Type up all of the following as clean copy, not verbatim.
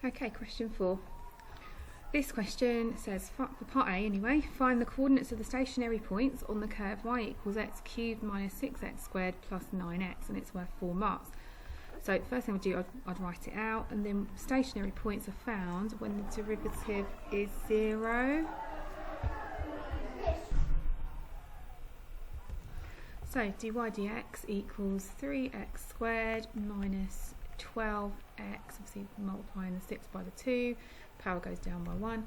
Okay, question 4. This question says, for part A anyway, find the coordinates of the stationary points on the curve y equals x cubed minus 6x squared plus 9x, and it's worth 4 marks. So the first thing we'd do, I'd write it out, and then stationary points are found when the derivative is 0. So dy dx equals 3x squared minus 12x, obviously multiplying the 6 by the 2, power goes down by 1,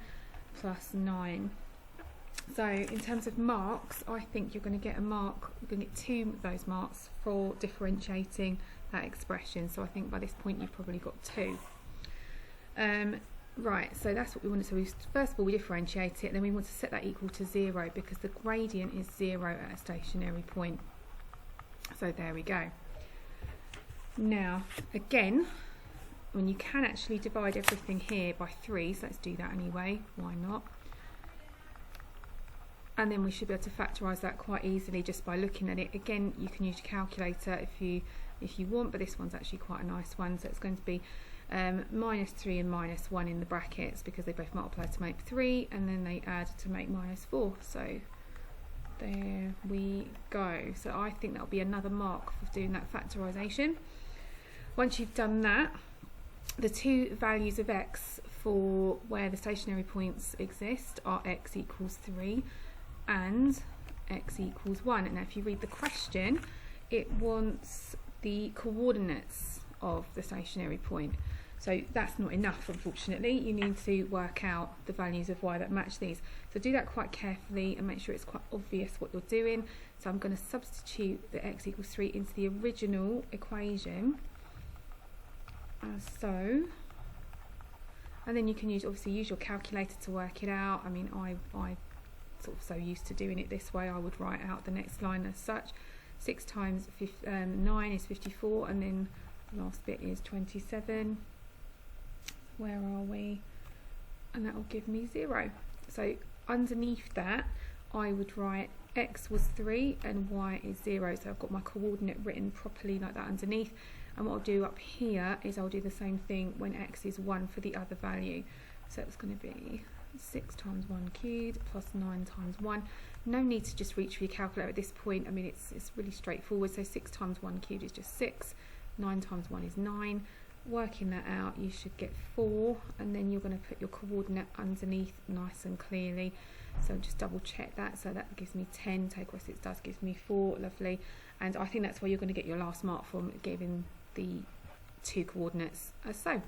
plus 9. So in terms of marks, I think you're going to get a mark, you're going to get 2 of those marks for differentiating that expression. So I think by this point you've probably got 2. Right, so that's what we want to, so first of all we differentiate it, then we want to set that equal to 0 because the gradient is 0 at a stationary point. So there we go. Now, again, when you can actually divide everything here by 3, so let's do that anyway, why not? And then we should be able to factorise that quite easily just by looking at it. Again, you can use your calculator if you want, but this one's actually quite a nice one. So it's going to be minus 3 and minus 1 in the brackets because they both multiply to make 3, and then they add to make minus 4. So there we go. So I think that'll be another mark for doing that factorisation. Once you've done that, the 2 values of x for where the stationary points exist are x equals 3 and x equals 1. And now if you read the question, it wants the coordinates of the stationary point. So that's not enough, unfortunately. You need to work out the values of y that match these. So do that quite carefully and make sure it's quite obvious what you're doing. So I'm going to substitute the x equals 3 into the original equation, as so. And then you can obviously use your calculator to work it out. I mean, I sort of so used to doing it this way. I would write out the next line as such. 6 times 9 is 54, and then the last bit is 27. Where are we? And that will give me 0. So underneath that, I would write x was 3 and y is 0. So I've got my coordinate written properly like that underneath. And what I'll do up here is I'll do the same thing when x is 1 for the other value. So it's going to be 6 times 1 cubed plus 9 times 1. No need to just reach for your calculator at this point. I mean, it's really straightforward. So 6 times 1 cubed is just 6. 9 times 1 is 9. Working that out, you should get 4, and then you're going to put your coordinate underneath nice and clearly. So just double check that. So that gives me 10. Take away 6 does gives me 4. Lovely. And I think that's where you're going to get your last mark from, giving the 2 coordinates as so.